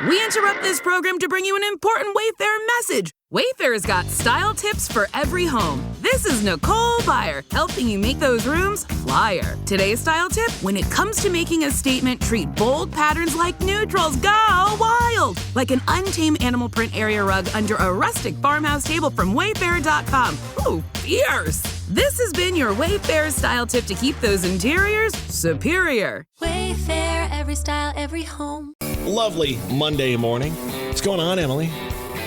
We interrupt this program to bring you an important Wayfair message. Wayfair's got style tips for every home. This is Nicole Byer, helping you make those rooms flyer. Today's style tip: when it comes to making a statement, treat bold patterns like neutrals. Go wild! Like an untamed animal print area rug under a rustic farmhouse table from Wayfair.com. Ooh, fierce! This has been your Wayfair style tip to keep those interiors superior. Wayfair, every style, every home. Lovely Monday morning. What's going on, Emily?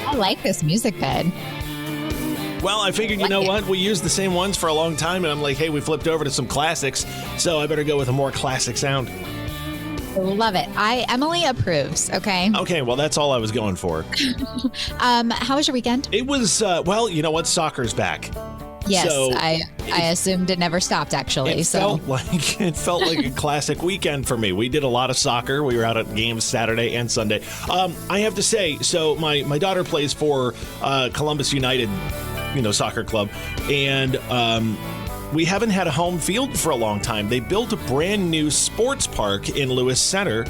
I like this music bed. Well, I figured, you know what? We used the same ones for a long time, and I'm like, hey, we flipped over to some classics, so I better go with a more classic sound. Love it. Emily approves, okay? Okay, well, that's all I was going for. How was your weekend? It was, well, you know what? Soccer's back. Yes, so I assumed it never stopped, actually. It felt like a classic weekend for me. We did a lot of soccer. We were out at games Saturday and Sunday. I have to say, so my daughter plays for Columbus United, soccer club, and we haven't had a home field for a long time. They built a brand new sports park in Lewis Center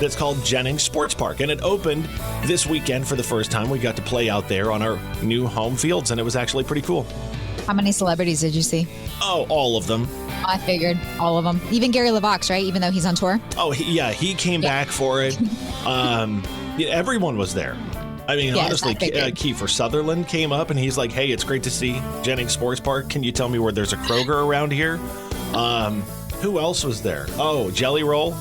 that's called Jennings Sports Park, and it opened this weekend for the first time. We got to play out there on our new home fields, and it was actually pretty cool. How many celebrities did you see? Oh, all of them. I figured all of them. Even Gary LeVox, right? Even though he's on tour? Oh, he came back for it. Everyone was there. I mean, yes, honestly, Kiefer Sutherland came up, and he's like, hey, it's great to see Jennings Sports Park. Can you tell me where there's a Kroger around here? Who else was there? Oh, Jelly Roll.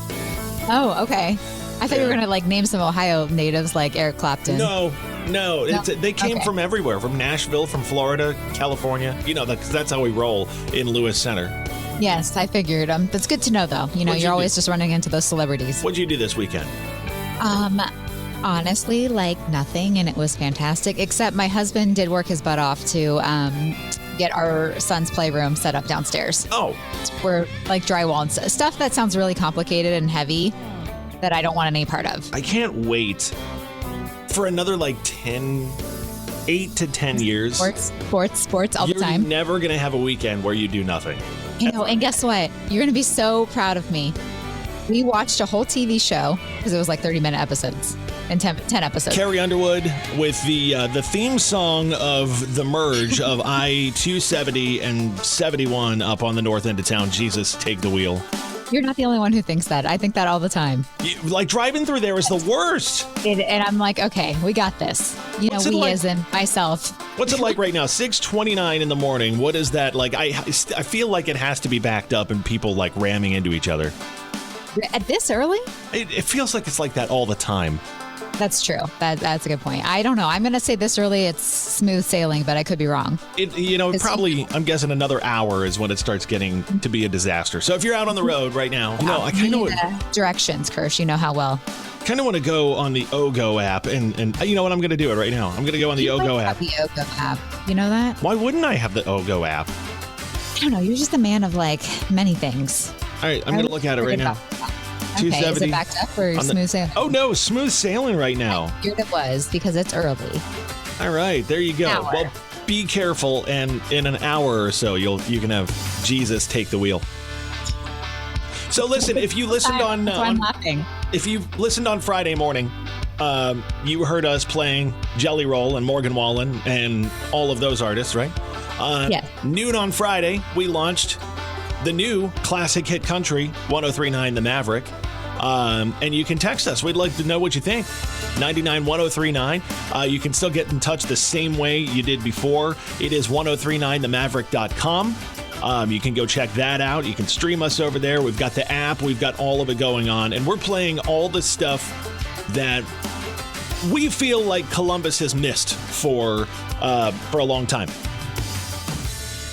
Oh, okay. I thought you were going to name some Ohio natives like Eric Clapton. No. They came from everywhere, from Nashville, from Florida, California. That's how we roll in Lewis Center. Yes, I figured. It's good to know, though. You're always just running into those celebrities. What'd you do this weekend? Honestly, nothing, and it was fantastic, except my husband did work his butt off to get our son's playroom set up downstairs. Oh. We're drywall and stuff that sounds really complicated and heavy that I don't want any part of. I can't wait for another 8 to 10 years. Sports all the time. You're never going to have a weekend where you do nothing. And guess what? You're going to be so proud of me. We watched a whole TV show because it was 30-minute episodes and 10 episodes. Carrie Underwood with the theme song of the merge of I-270 and 71 up on the north end of town. Jesus, take the wheel. You're not the only one who thinks that. I think that all the time. Driving through there is the worst. And I'm like, okay, we got this. As in myself. What's it like right now? 6:29 in the morning. What is that like? I feel like it has to be backed up and people ramming into each other. At this early? It feels like it's like that all the time. That's true. That's a good point. I don't know. I'm going to say this early, it's smooth sailing, but I could be wrong. Probably, I'm guessing another hour is when it starts getting to be a disaster. So if you're out on the road right now, I kind of directions, Kirsch. You know how well. Kind of want to go on the OGO app, and you know what? I'm going to do it right now. I'm going to go on the OGO app. The OGO app. You know that? Why wouldn't I have the OGO app? I don't know. You're just a man of many things. All right, I'm going to look at it right now. Okay, is it backed up or smooth sailing? Oh, no, smooth sailing right now. I figured it was because it's early. All right, there you go. Well, be careful, and in an hour or so, you can have Jesus take the wheel. So listen, if you listened I'm laughing. If you listened on Friday morning, you heard us playing Jelly Roll and Morgan Wallen and all of those artists, right? Yes. Noon on Friday, we launched the new classic hit country 103.9 The Maverick. And you can text us. We'd like to know what you think. 99-1039. You can still get in touch the same way you did before. It is 1039themaverick.com. You can go check that out. You can stream us over there. We've got the app. We've got all of it going on. And we're playing all the stuff that we feel like Columbus has missed for a long time.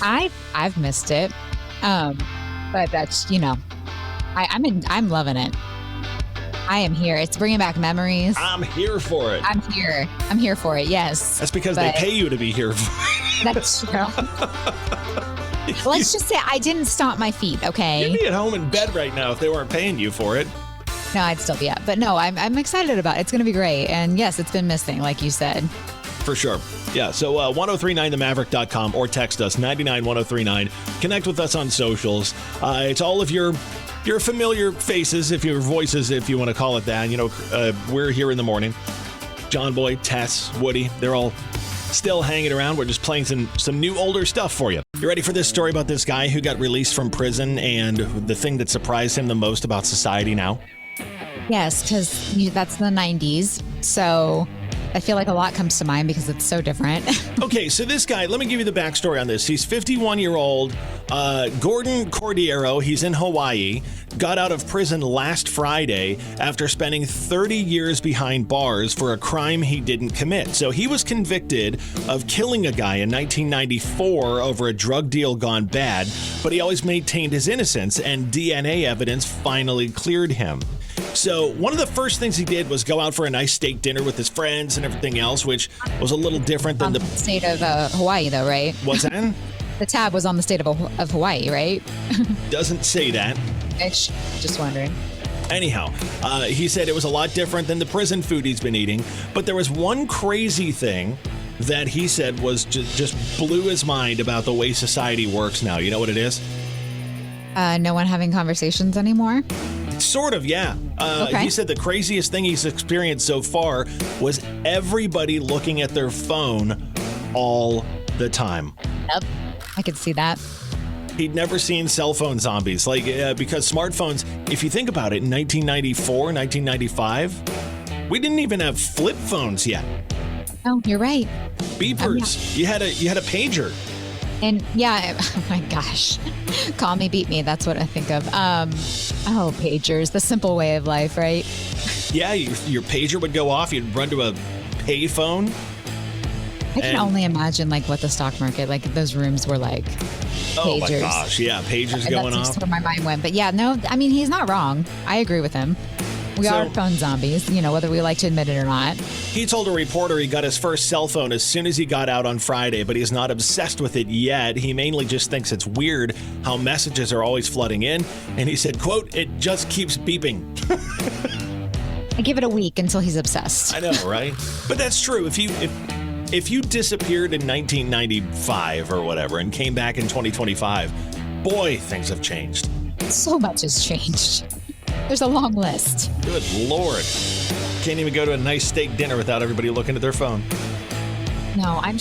I've missed it. But that's, I'm loving it. I am here. It's bringing back memories. I'm here for it. I'm here for it. Yes. That's because they pay you to be here for it. That's true. Let's just say I didn't stomp my feet. Okay. You'd be at home in bed right now if they weren't paying you for it. No, I'd still be up. But no, I'm excited about it. It's going to be great. And yes, it's been missing, like you said. For sure. Yeah, so 1039themaverick.com or text us 991039. Connect with us on socials. It's all of your your familiar faces, if your voices, if you want to call it that. We're here in the morning. John Boy, Tess, Woody, they're all still hanging around. We're just playing some new older stuff for you. You ready for this story about this guy who got released from prison and the thing that surprised him the most about society now? Yes, because that's the 90s. So I feel like a lot comes to mind because it's so different. Okay, so this guy, let me give you the backstory on this. He's 51-year-old Gordon Cordiero. He's in Hawaii. Got out of prison last Friday after spending 30 years behind bars for a crime he didn't commit. So he was convicted of killing a guy in 1994 over a drug deal gone bad, but he always maintained his innocence, and DNA evidence finally cleared him. So one of the first things he did was go out for a nice steak dinner with his friends and everything else, which was a little different than the state of Hawaii, though, right? What's that? The tab was on the state of Hawaii, right? Doesn't say that. Just wondering. Anyhow, he said it was a lot different than the prison food he's been eating, but there was one crazy thing that he said was just blew his mind about the way society works now. You know what it is? No one having conversations anymore? Sort of, yeah. Okay. He said the craziest thing he's experienced so far was everybody looking at their phone all the time. Yep, I could see that. He'd never seen cell phone zombies, because smartphones, if you think about it, in 1994, 1995, we didn't even have flip phones yet. Oh, you're right. Beepers. You had a pager. And yeah, oh my gosh. Call me, beat me. That's what I think of. Pagers, the simple way of life, right? Yeah, your pager would go off. You'd run to a pay phone. I can only imagine what the stock market, those rooms were like. Oh pagers. my gosh, yeah, pagers going off. That's where my mind went. But yeah, no, I mean, he's not wrong. I agree with him. We are phone zombies, whether we like to admit it or not. He told a reporter he got his first cell phone as soon as he got out on Friday, but he's not obsessed with it yet. He mainly just thinks it's weird how messages are always flooding in. And he said, quote, "It just keeps beeping." I give it a week until he's obsessed. I know, right? But that's true. If you disappeared in 1995 or whatever and came back in 2025, boy, things have changed. So much has changed. There's a long list. Good Lord. Can't even go to a nice steak dinner without everybody looking at their phone. No, I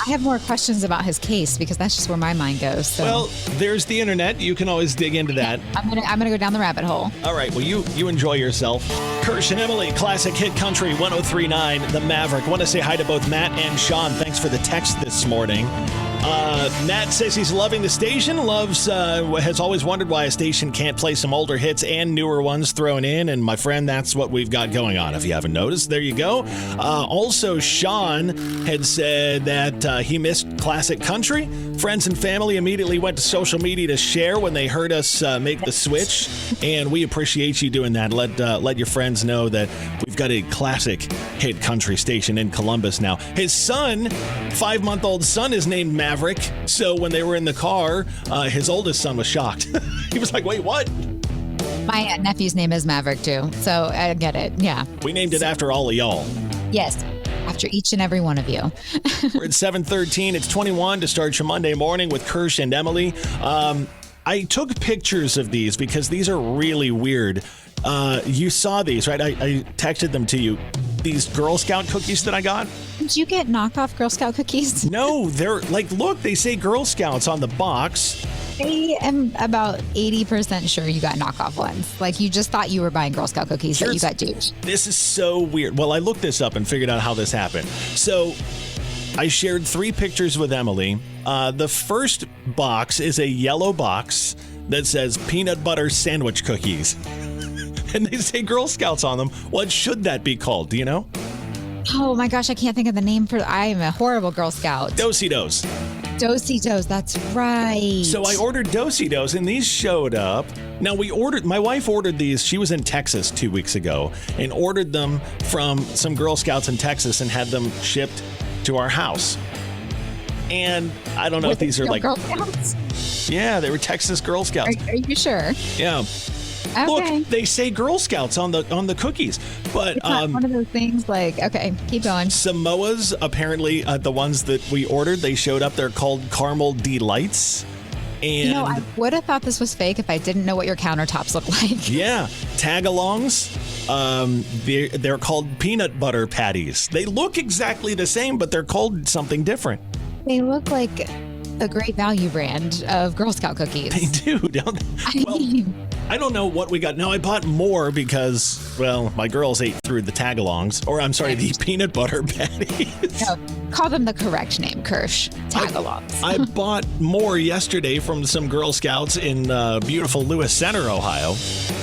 have more questions about his case because that's just where my mind goes. So. Well, there's the internet. You can always dig into that. I'm gonna go down the rabbit hole. All right. Well, you enjoy yourself. Kirsch Emyle, classic hit country 103.9, the Maverick. Want to say hi to both Matt and Sean. Thanks for the text this morning. Matt says he's loving the station, has always wondered why a station can't play some older hits and newer ones thrown in. And my friend, that's what we've got going on. If you haven't noticed, there you go. Also, Sean had said that he missed classic country. Friends and family immediately went to social media to share when they heard us make the switch. And we appreciate you doing that. Let your friends know that we've got a classic hit country station in Columbus now. His son, 5-month-old son, is named Maverick. So when they were in the car, his oldest son was shocked. He was like, wait, what? My nephew's name is Maverick, too. So I get it. Yeah. We named it after all of y'all. Yes. After each and every one of you. We're at 7:13. It's 21 to start your Monday morning with Kirsch and Emily. I took pictures of these because these are really weird. You saw these, right? I texted them to you. These Girl Scout cookies that I got. Did you get knockoff Girl Scout cookies? No, they're look, they say Girl Scouts on the box. I am about 80% sure you got knockoff ones. You just thought you were buying Girl Scout cookies, but you got duped. This is so weird. Well, I looked this up and figured out how this happened. So I shared 3 pictures with Emily. The first box is a yellow box that says peanut butter sandwich cookies. And they say Girl Scouts on them. What should that be called? Do you know? Oh my gosh, I can't think of the name for. I am a horrible Girl Scout. Do-si-dos. Do-si-dos, that's right. So I ordered do-si-dos and these showed up. Now my wife ordered these. She was in Texas 2 weeks ago and ordered them from some Girl Scouts in Texas and had them shipped to our house. And I don't know if these are Girl Scouts? Yeah, they were Texas Girl Scouts. Are you sure? Yeah. Okay. Look, they say Girl Scouts on the cookies, but it's not one of those things okay, keep going. Samoas, apparently the ones that we ordered, they showed up. They're called Caramel Delights, And I would have thought this was fake if I didn't know what your countertops look like. yeah, tagalongs. They're called peanut butter patties. They look exactly the same, but they're called something different. They look like a Great Value brand of Girl Scout cookies. They do, don't they? Well, I don't know what we got. Now, I bought more because, well, my girls ate through the tagalongs, or I'm sorry, the peanut butter patties. No, call them the correct name, Kirsch. Tagalongs. I bought more yesterday from some Girl Scouts in beautiful Lewis Center, Ohio,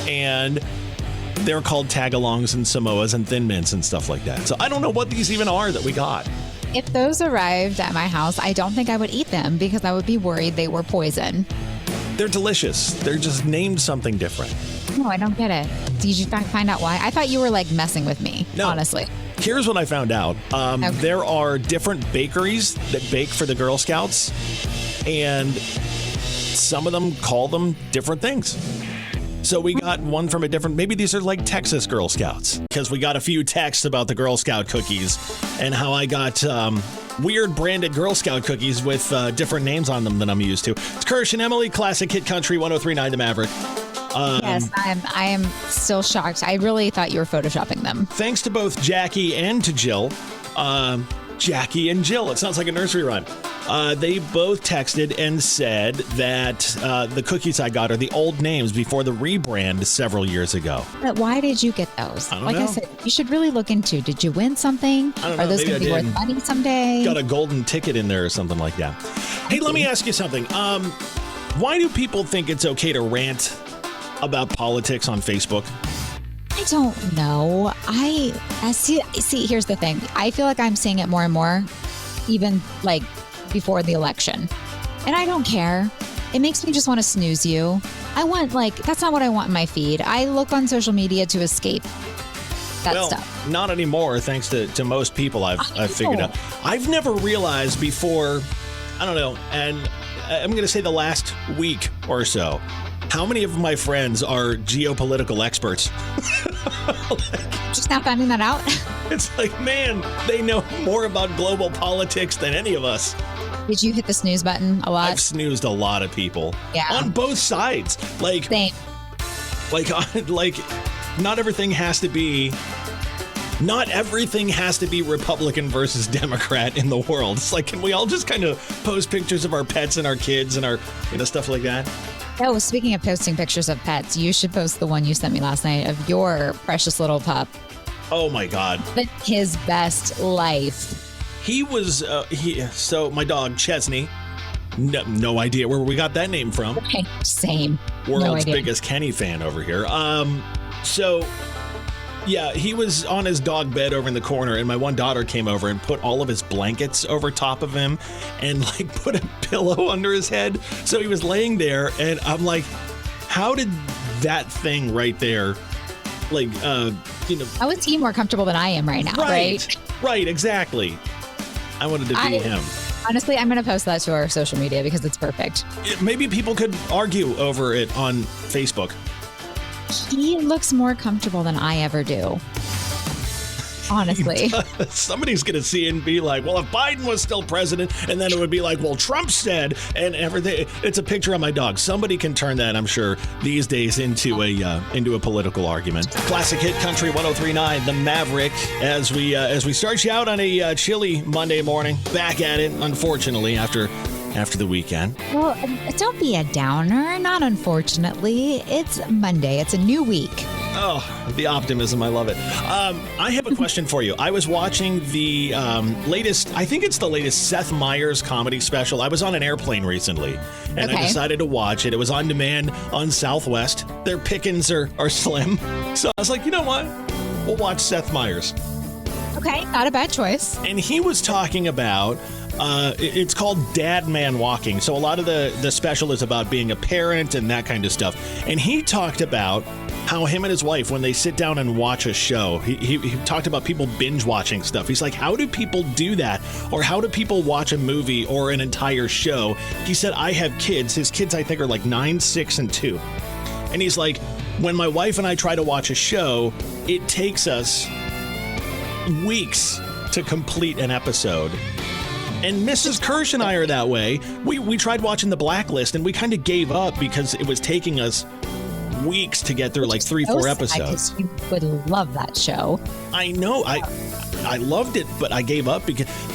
and they're called tagalongs and Samoas and Thin Mints and stuff like that. So I don't know what these even are that we got. If those arrived at my house, I don't think I would eat them because I would be worried they were poison. They're delicious. They're just named something different. No, I don't get it. Did you find out why? I thought you were like messing with me, No. honestly. Here's what I found out. Okay. There are different bakeries that bake for the Girl Scouts, and some of them call them different things. So we got one from a different, maybe these are like Texas Girl Scouts, because we got a few texts about the Girl Scout cookies and how I got weird branded Girl Scout cookies with different names on them than I'm used to. It's Kirsch and Emily, Classic Hit Country 103.9 The Maverick. Yes, I am still shocked. I really thought you were photoshopping them. Thanks to both Jackie and to Jill. Jackie and Jill. It sounds like a nursery rhyme. They both texted and said that the cookies I got are the old names before the rebrand several years ago. But why did you get those? I don't like know. I said, you should really look into, did you win something? I don't know. Are those Maybe going to be I worth did. money someday? Got a golden ticket in there or something like that. Hey, let me ask you something. Why do people think it's okay to rant about politics on Facebook? I don't know. I see, here's the thing. I feel like I'm seeing it more and more, even like before the election. And I don't care. It makes me just want to snooze you. That's not what I want in my feed. I look on social media to escape that stuff. Not anymore, thanks to most people I've figured out. I've never realized before, I don't know, and I'm going to say the last week or so, how many of my friends are geopolitical experts? Just now finding that out? It's like, man, they know more about global politics than any of us. Did you hit the snooze button a lot? I've snoozed a lot of people. Yeah. On both sides. Same. Like, not everything has to be Republican versus Democrat in the world. It's like, can we all just kind of post pictures of our pets and our kids and our, stuff like that? Oh, speaking of posting pictures of pets, you should post the one you sent me last night of your precious little pup. Oh my God. But his best life. He was, so my dog, Chesney, no idea where we got that name from. Okay, same. World's No idea. biggest Kenny fan over here. Yeah, he was on his dog bed over in the corner, and my one daughter came over and put all of his blankets over top of him and put a pillow under his head. So he was laying there, and I'm like, how did that thing right there, How is he more comfortable than I am right now, right? Right, exactly. I wanted to be him. Honestly, I'm going to post that to our social media because it's perfect. Maybe people could argue over it on Facebook. He looks more comfortable than I ever do. Honestly. Somebody's going to see it and be like, well, if Biden was still president, and then it would be like, well, Trump said, and everything. It's a picture of my dog. Somebody can turn that, I'm sure, these days into a political argument. Classic Hit Country 103.9, The Maverick, as we start you out on a chilly Monday morning. Back at it, unfortunately, after the weekend. Well, don't be a downer. Not unfortunately. It's Monday. It's a new week. Oh, the optimism. I love it. I have a question for you. I was watching the latest, I think it's the latest Seth Meyers comedy special. I was on an airplane recently, and I decided to watch it. It was on demand on Southwest. Their pickings are slim. So I was like, you know what? We'll watch Seth Meyers. Okay, not a bad choice. And he was talking about, it's called Dad Man Walking. So a lot of the special is about being a parent and that kind of stuff. And he talked about how him and his wife, when they sit down and watch a show, he talked about people binge watching stuff. He's like, how do people do that? Or how do people watch a movie or an entire show? He said, I have kids. His kids, I think, are like 9, 6, and 2. And he's like, when my wife and I try to watch a show, it takes us weeks to complete an episode. And Mrs. Kirsch and I are that way. We tried watching The Blacklist, and we kind of gave up because it was taking us weeks to get through like 3-4 episodes. You would love that show. I know. I loved it, but I gave up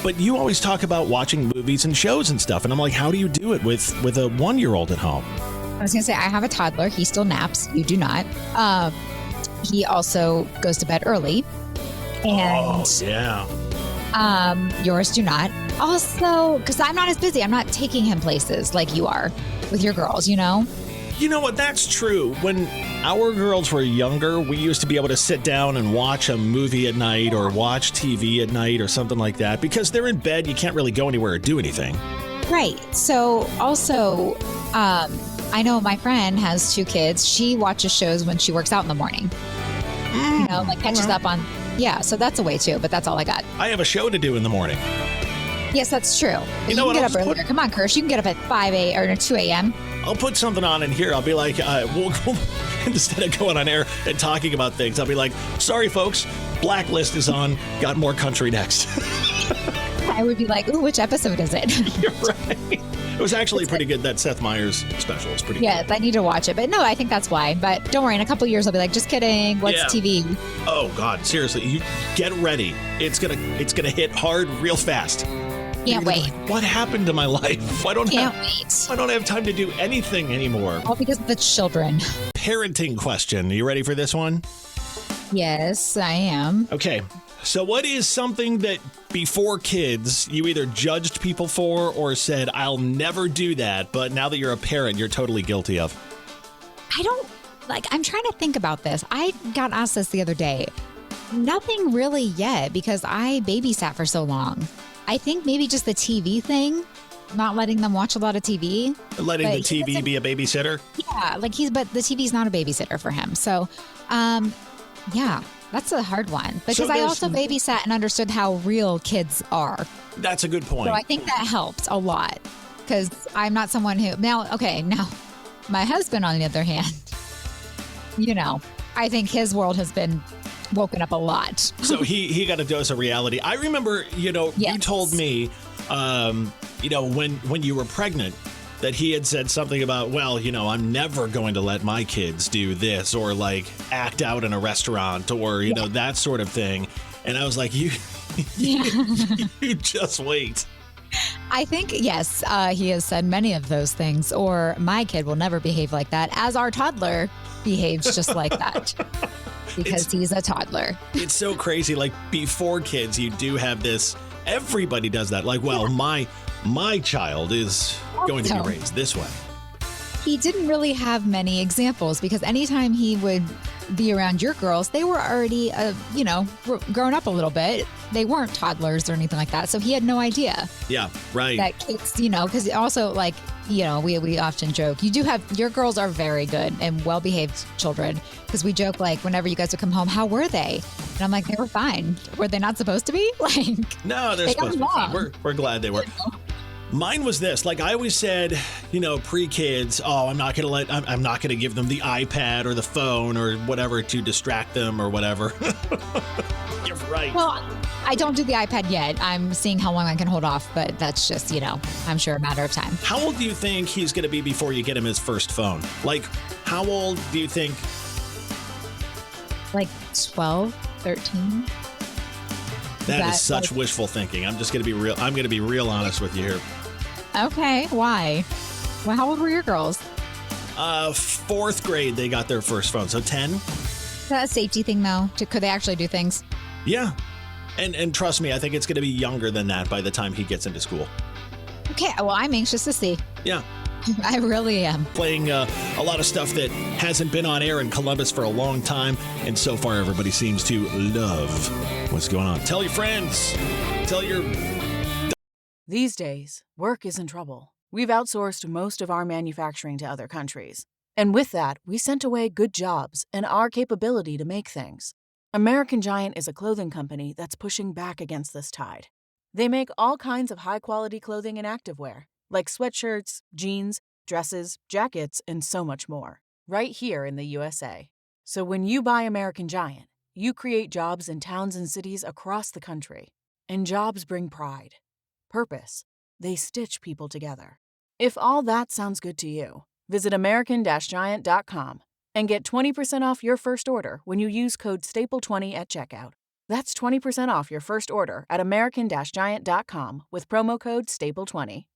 but you always talk about watching movies and shows and stuff, and I'm like, how do you do it with a 1-year-old at home? I was going to say, I have a toddler. He still naps. You do not. He also goes to bed early. And yours do not. Also, because I'm not as busy. I'm not taking him places like you are with your girls, You know what? That's true. When our girls were younger, we used to be able to sit down and watch a movie at night or watch TV at night or something like that. Because they're in bed, you can't really go anywhere or do anything. Right. So also, I know my friend has 2 kids. She watches shows when she works out in the morning. Catches up on... Yeah, so that's a way too, but that's all I got. I have a show to do in the morning. Yes, that's true. You know what? Get up earlier. Come on, Kirsch. You can get up at 5 a.m. or 2 a.m. I'll put something on in here. I'll be like, we'll instead of going on air and talking about things, I'll be like, sorry, folks, Blacklist is on. Got more country next. I would be like, ooh, which episode is it? You're right. It was actually pretty good. That Seth Meyers special is pretty good. Yes, I need to watch it. But no, I think that's why. But don't worry, in a couple of years, I'll be like, just kidding. What's TV? Oh, God. Seriously. You get ready. It's gonna hit hard real fast. Can't wait. Like, what happened to my life? I don't have time to do anything anymore. All because of the children. Parenting question. Are you ready for this one? Yes, I am. Okay. So what is something that before kids you either judged people for or said, I'll never do that, but now that you're a parent, you're totally guilty of? I'm trying to think about this. I got asked this the other day. Nothing really yet because I babysat for so long. I think maybe just the TV thing, not letting them watch a lot of TV. Letting the TV be a babysitter? Yeah, but the TV's not a babysitter for him. So, yeah. That's a hard one because I also babysat and understood how real kids are. That's a good point. So I think that helps a lot because I'm not someone who now my husband, on the other hand, I think his world has been woken up a lot. So he got a dose of reality. I remember, Yes. You told me, when you were pregnant, that he had said something about, well, I'm never going to let my kids do this or like act out in a restaurant or, that sort of thing. And I was like, you just wait. I think, yes, he has said many of those things, or my kid will never behave like that, as our toddler behaves just like that because he's a toddler. It's so crazy. Like before kids, you do have this, everybody does that. Like, well, my child is going to be raised this way. He didn't really have many examples because anytime he would be around your girls, they were already, grown up a little bit. They weren't toddlers or anything like that. So he had no idea. Yeah, right. That kids, because also we often joke, your girls are very good and well-behaved children because we joke whenever you guys would come home, how were they? And I'm like, they were fine. Were they not supposed to be? No, they're supposed to be fine. We're glad they were. Mine was this, I always said, pre-kids, I'm not going to give them the iPad or the phone or whatever to distract them or whatever. You're right. Well, I don't do the iPad yet. I'm seeing how long I can hold off, but that's just, I'm sure a matter of time. How old do you think he's going to be before you get him his first phone? How old do you think? 12, 13. That is such wishful thinking. I'm just going to be real. I'm going to be real honest with you here. Okay. Why? Well, how old were your girls? 4th grade, they got their first phone. So 10. Is that a safety thing, though? Could they actually do things? Yeah. And trust me, I think it's going to be younger than that by the time he gets into school. Okay. Well, I'm anxious to see. Yeah. I really am. Playing a lot of stuff that hasn't been on air in Columbus for a long time. And so far, everybody seems to love what's going on. Tell your friends. Tell your... These days, work is in trouble. We've outsourced most of our manufacturing to other countries. And with that, we sent away good jobs and our capability to make things. American Giant is a clothing company that's pushing back against this tide. They make all kinds of high-quality clothing and activewear, like sweatshirts, jeans, dresses, jackets, and so much more, right here in the USA. So when you buy American Giant, you create jobs in towns and cities across the country. And jobs bring pride, purpose, they stitch people together. If all that sounds good to you, visit American-Giant.com and get 20% off your first order when you use code STAPLE20 at checkout. That's 20% off your first order at American-Giant.com with promo code STAPLE20.